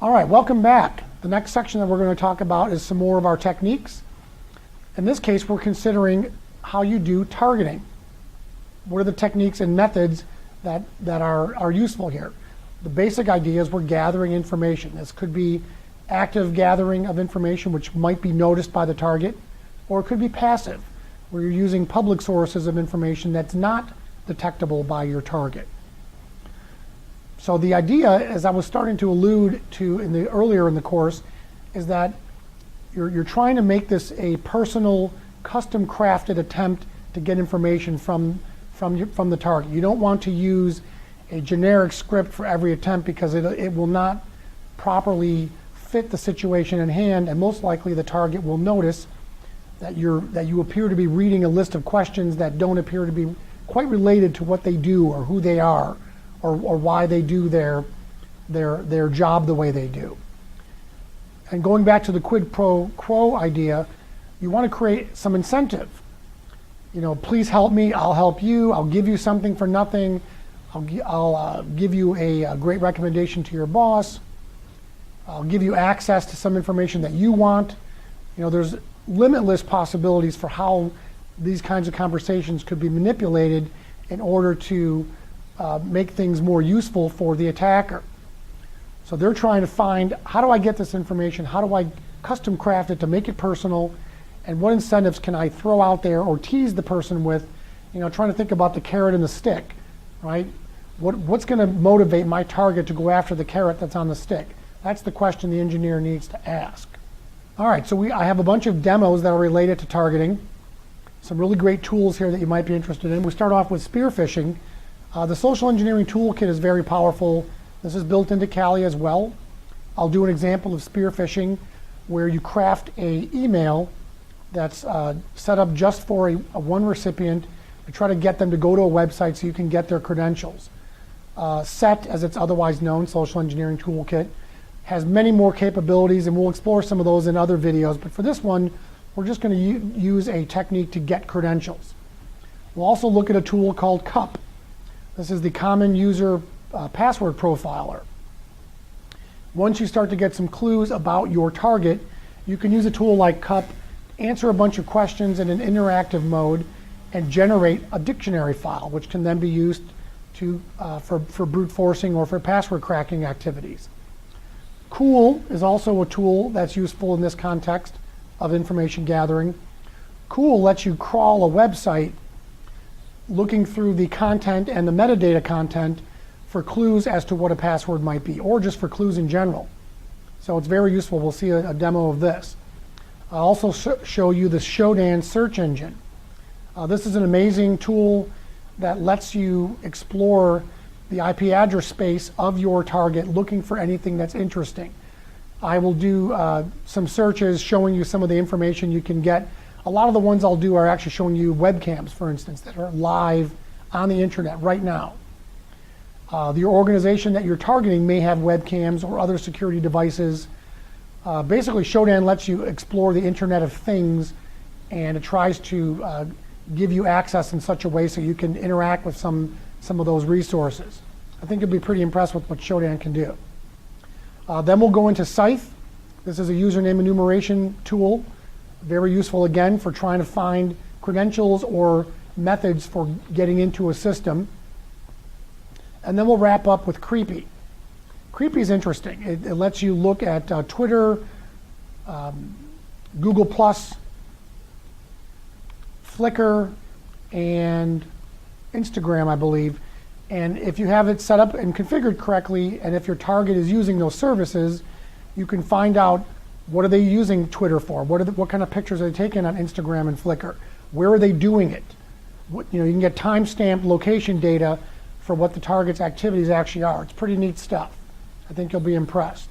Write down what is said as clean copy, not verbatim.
All right, welcome back. The next section that we're going to talk about is some more of our techniques. In this case, we're considering how you do targeting. What are the techniques and methods that are useful here? The basic idea is we're gathering information. This could be active gathering of information, which might be noticed by the target, or it could be passive, where you're using public sources of information that's not detectable by your target. So the idea, as I was starting to allude to earlier in the course, is that you're trying to make this a personal, custom crafted attempt to get information from the target. You don't want to use a generic script for every attempt because it will not properly fit the situation in hand, and most likely the target will notice that you appear to be reading a list of questions that don't appear to be quite related to what they do or who they are or why they do their job the way they do. And going back to the quid pro quo idea, you want to create some incentive. You know, please help me, I'll help you, I'll give you something for nothing, I'll give you a great recommendation to your boss, I'll give you access to some information that you want. You know, there's limitless possibilities for how these kinds of conversations could be manipulated in order to make things more useful for the attacker. So they're trying to find, how do I get this information? How do I custom craft it to make it personal? And what incentives can I throw out there or tease the person with? You know, trying to think about the carrot and the stick, right? What's going to motivate my target to go after the carrot that's on the stick? That's the question the engineer needs to ask. All right, so I have a bunch of demos that are related to targeting. Some really great tools here that you might be interested in. We start off with spear phishing. The social engineering toolkit is very powerful. This is built into Kali as well. I'll do an example of spear phishing where you craft an email that's set up just for one recipient to try to get them to go to a website so you can get their credentials. SET, as it's otherwise known, Social Engineering Toolkit, has many more capabilities, and we'll explore some of those in other videos. But for this one, we're just going to use a technique to get credentials. We'll also look at a tool called CUP. This is the Common User Password Profiler. Once you start to get some clues about your target, you can use a tool like CUP, answer a bunch of questions in an interactive mode, and generate a dictionary file, which can then be used for brute forcing or for password cracking activities. Cool is also a tool that's useful in this context of information gathering. Cool lets you crawl a website looking through the content and the metadata content for clues as to what a password might be, or just for clues in general. So it's very useful. We'll see a demo of this. I'll also show you the Shodan search engine. This is an amazing tool that lets you explore the IP address space of your target looking for anything that's interesting. I will do some searches showing you some of the information you can get. A lot of the ones I'll do are actually showing you webcams, for instance, that are live on the internet right now. Your organization that you're targeting may have webcams or other security devices. Basically, Shodan lets you explore the Internet of Things, and it tries to give you access in such a way so you can interact with some of those resources. I think you'll be pretty impressed with what Shodan can do. Then we'll go into Scythe. This is a username enumeration tool. Very useful, again, for trying to find credentials or methods for getting into a system. And then we'll wrap up with Creepy. Creepy is interesting. It lets you look at Twitter, Google+, Flickr, and Instagram, I believe. And if you have it set up and configured correctly, and if your target is using those services, you can find out what are they using Twitter for? What kind of pictures are they taking on Instagram and Flickr? Where are they doing it? You can get timestamped location data for what the target's activities actually are. It's pretty neat stuff. I think you'll be impressed.